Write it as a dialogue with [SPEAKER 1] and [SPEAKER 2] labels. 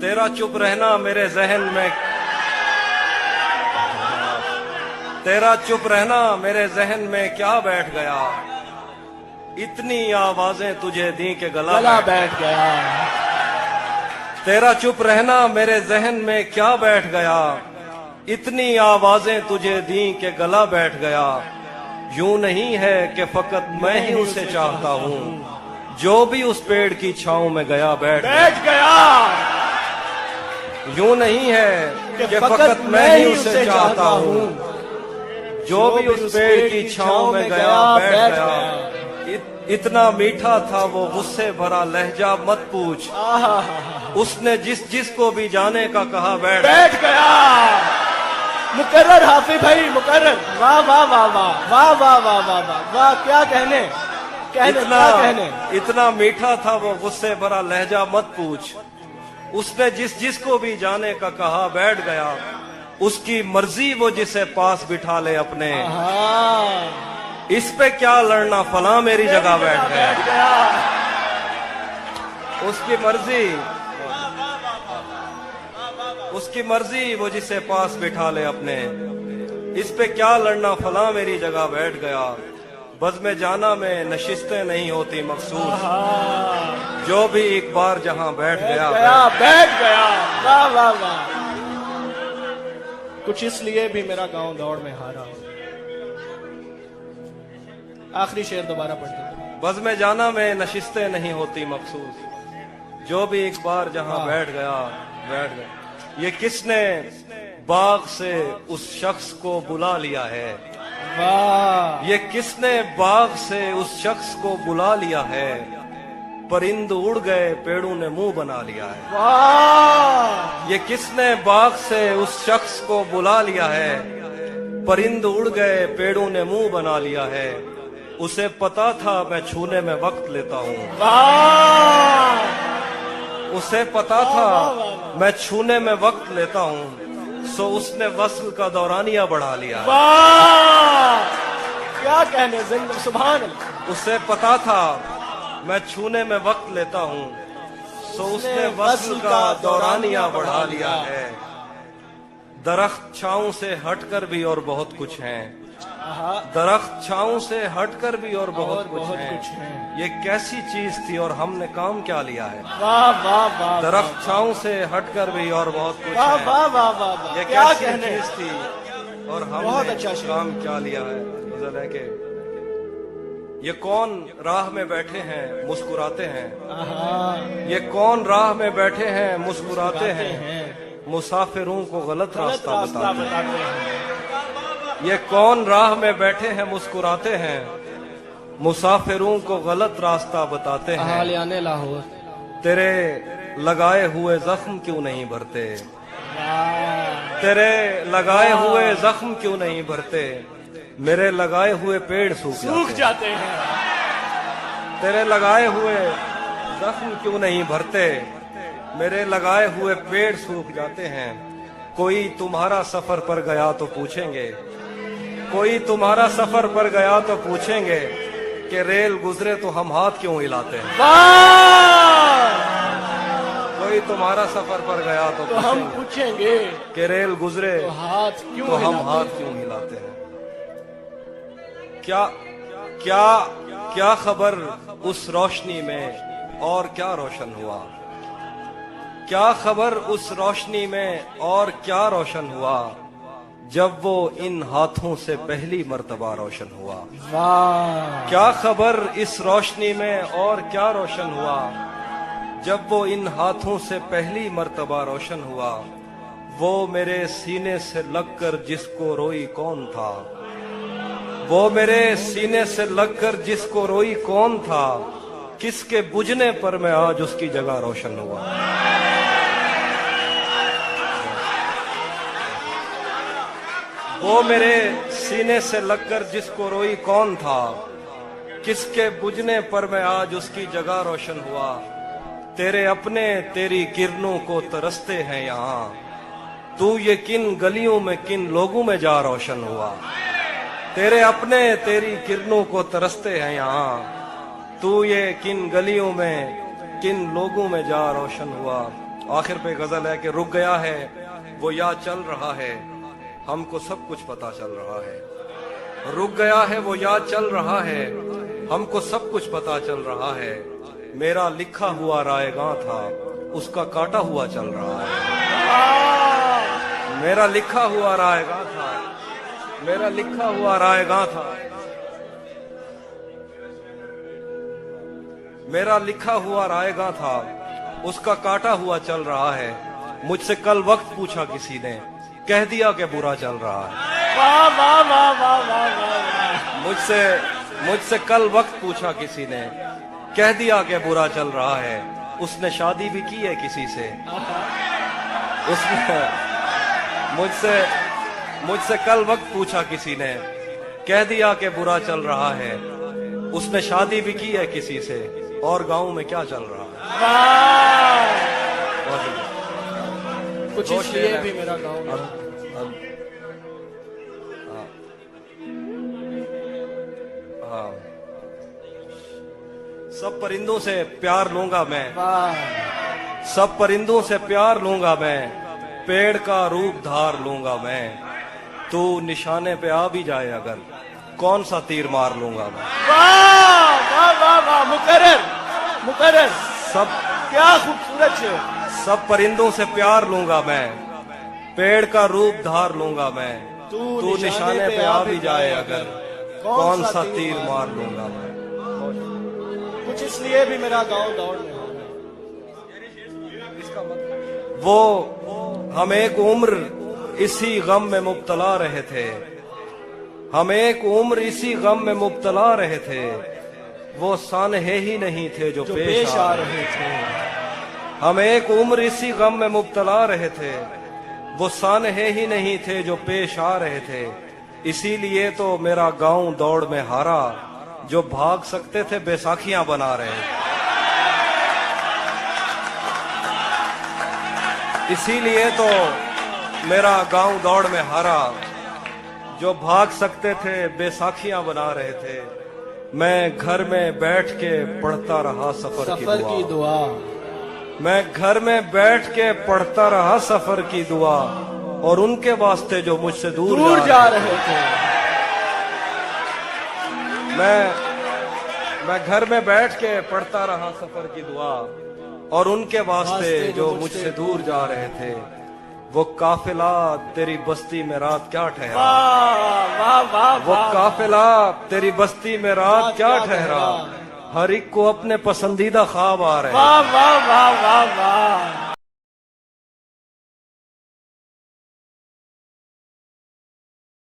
[SPEAKER 1] तेरा चुप रहना मेरे जहन में, तेरा चुप रहना मेरे जहन में क्या बैठ गया, इतनी आवाजें तुझे दी के गला
[SPEAKER 2] बैठ गया।
[SPEAKER 1] तेरा चुप रहना मेरे जहन में क्या बैठ गया, इतनी आवाजें तुझे दी के गला बैठ गया। यूं नहीं है कि फकत मैं ही उसे चाहता हूँ, जो भी उस पेड़ की छांव में गया बैठ
[SPEAKER 2] गया।
[SPEAKER 1] यूं नहीं है कि फकत मैं ही उसे चाहता हूँ, जो भी उस पेड़ की छांव में गया बैठ गया। इतना मीठा था वो गुस्से भरा लहजा मत पूछ, उसने जिसको भी जाने का कहा बैठ
[SPEAKER 2] गया। मुकर्रर हाफिज भाई, मुकर्रर। वाह वाह वाह वाह वाह वाह वाह वाह वाह वाह, क्या कहने
[SPEAKER 1] इतना मीठा था वो गुस्से भरा लहजा मत पूछ, उसने जिसको भी जाने का कहा बैठ गया। उसकी मर्जी वो जिसे पास बिठा ले अपने, इस पे क्या लड़ना फला मेरी जगह बैठ गया। उसकी मर्जी वो जिसे पास बिठा ले अपने, इस पे क्या लड़ना फला मेरी जगह बैठ गया। बज़्म जाना में नशिस्तें नहीं होती मखसूस, जो भी एक बार जहां बैठ गया।
[SPEAKER 2] वाह वाह वाह। कुछ इसलिए भी मेरा गांव दौड़ में हारा। आखिरी शेर दोबारा पढ़ते।
[SPEAKER 1] बज़्म जाना में नशिस्तें नहीं होती मखसूस, जो भी एक बार जहां बैठ गया बैठ गया। ये किसने बाग से उस शख्स को बुला लिया है,
[SPEAKER 2] वाह।
[SPEAKER 1] ये किसने बाग से उस शख्स को बुला लिया है, परिंद उड़ गए पेड़ों ने मुंह बना लिया है।
[SPEAKER 2] वाह।
[SPEAKER 1] ये किसने बाग से उस शख्स को बुला लिया है, परिंद उड़ गए पेड़ों ने मुंह बना लिया है। उसे पता था मैं छूने में वक्त लेता हूँ, उसे पता था मैं छूने में वक्त लेता हूँ, सो उसने वस्ल का दौरानिया बढ़ा लिया।
[SPEAKER 2] वाह, क्या कहने जिंदगी, सुभान अल्लाह।
[SPEAKER 1] उसे पता था मैं छूने में वक्त लेता हूँ, सो उसने वस्ल का दौरानिया बढ़ा लिया है। दरख्त छांव से हटकर भी और बहुत कुछ है, दरख्त छांव से हटकर भी और बहुत कुछ है। ये कैसी चीज थी और हमने काम क्या लिया है।
[SPEAKER 2] वाह वाह वाह।
[SPEAKER 1] दरख्त छांव से हटकर भी और बहुत कुछ
[SPEAKER 2] वाह
[SPEAKER 1] है।
[SPEAKER 2] वाह वाह वाह।
[SPEAKER 1] ये
[SPEAKER 2] क्या
[SPEAKER 1] कैसी चीज थी और हमने काम क्या लिया है। गजल है कि ये कौन राह में बैठे हैं मुस्कुराते हैं, ये कौन राह में बैठे हैं मुस्कुराते हैं, मुसाफिरों को गलत रास्ता बताते हैं। ये कौन राह में बैठे हैं मुस्कुराते हैं, मुसाफिरों को गलत रास्ता बताते हैं।
[SPEAKER 2] लाहौर
[SPEAKER 1] तेरे लगाए हुए जख्म क्यों नहीं भरते, तेरे लगाए हुए जख्म क्यों नहीं भरते, मेरे लगाए हुए पेड़ सूख जाते हैं। तेरे लगाए हुए जख्म क्यों नहीं भरते, मेरे लगाए हुए पेड़ सूख जाते हैं। कोई तुम्हारा सफर पर गया तो पूछेंगे, कोई तुम्हारा सफर पर गया तो पूछेंगे कि रेल गुजरे तो हम हाथ क्यों हिलाते हैं। कोई तुम्हारा सफर पर गया तो
[SPEAKER 2] हम पूछेंगे
[SPEAKER 1] कि रेल गुजरे
[SPEAKER 2] तो
[SPEAKER 1] हम हाथ क्यों हिलाते हैं। क्या क्या क्या खबर उस रोशनी में और क्या रोशन हुआ, क्या खबर उस रोशनी में और क्या रोशन हुआ, जब वो इन हाथों से पहली मर्तबा रोशन हुआ।
[SPEAKER 2] वाह।
[SPEAKER 1] क्या खबर इस रोशनी में और क्या रोशन हुआ, जब वो इन हाथों से पहली मर्तबा रोशन हुआ। वो मेरे सीने से लगकर जिसको रोई कौन था, वो मेरे सीने से लगकर जिसको रोई कौन था, किसके बुझने पर मैं आज उसकी जगह रोशन हुआ। वो मेरे सीने से लगकर जिसको रोई कौन था, किसके बुझने पर मैं आज उसकी जगह रोशन हुआ। तेरे अपने तेरी किरणों को तरसते हैं यहाँ, तू ये किन गलियों में किन लोगों में जा रोशन हुआ। तेरे अपने तेरी किरणों को तरसते हैं यहाँ, तू ये किन गलियों में किन लोगों में जा रोशन हुआ। आखिर पे गजल है कि रुक गया है वो याद चल रहा है, हमको सब कुछ पता चल रहा है। रुक गया है वो याद चल रहा है, हमको सब कुछ पता चल रहा है। मेरा लिखा हुआ रायगां था, उसका काटा हुआ चल रहा है। मेरा लिखा हुआ रायगां था, मेरा लिखा हुआ रायगां था, मेरा लिखा हुआ रायगां था, उसका काटा हुआ चल रहा है। मुझसे कल वक्त पूछा किसी ने, कह दिया कि बुरा चल रहा है।
[SPEAKER 2] वाह वाह वाह वाह वाह वाह।
[SPEAKER 1] मुझसे कल वक्त पूछा किसी ने, कह दिया कि बुरा चल रहा है। उसने शादी भी की है किसी से, उसने मुझसे कल वक्त पूछा किसी ने, कह दिया कि बुरा चल रहा है। उसने शादी भी की है किसी से, और गांव में क्या चल रहा है।
[SPEAKER 2] वाह, कुछ इसलिए भी मेरा गाँव।
[SPEAKER 1] हाँ, सब परिंदों से प्यार लूंगा मैं, सब परिंदों से प्यार लूंगा मैं, पेड़ का रूप धार लूंगा मैं। तू निशाने पे आ भी जाए अगर, कौन सा तीर मार लूंगा मैं।
[SPEAKER 2] वाह वाह वाह वाह, मुकर्रर मुकर्रर,
[SPEAKER 1] सब
[SPEAKER 2] क्या खूबसूरत है।
[SPEAKER 1] सब परिंदों से प्यार लूंगा मैं, पेड़ का रूप धार लूंगा मैं। तू निशाने पे आ भी जाए अगर, कौन सा तीर मार लूंगा मैं।
[SPEAKER 2] कुछ इसलिए भी मेरा गाँव दौड़ में।
[SPEAKER 1] वो हम एक उम्र इसी गम में मुब्तला रहे थे, हम एक उम्र इसी गम में मुब्तला रहे थे। वो सानहे ही नहीं थे जो पेश आ रहे थे। हम एक उम्र इसी गम में मुब्तला रहे थे, वो सानहे ही नहीं थे जो पेश आ रहे थे। इसीलिए तो मेरा गांव दौड़ में हारा, जो भाग सकते थे बैसाखियां बना रहे थे। इसीलिए तो मेरा गांव दौड़ में हारा, जो भाग सकते थे बैसाखियां बना रहे थे। मैं घर में बैठ के पढ़ता रहा सफर की दुआ। मैं घर में बैठ के पढ़ता रहा सफर की दुआ, और उनके वास्ते जो मुझसे दूर जा रहे थे। मैं घर में बैठ के पढ़ता रहा सफर की दुआ, और उनके वास्ते जो मुझसे दूर जा रहे थे। वो काफिला तेरी बस्ती में रात क्या ठहरा, वो काफिला तेरी बस्ती में रात क्या ठहरा। हर एक को अपने पसंदीदा ख्वाब आ रहे हैं।
[SPEAKER 2] वाह वाह वाह वाह वाह।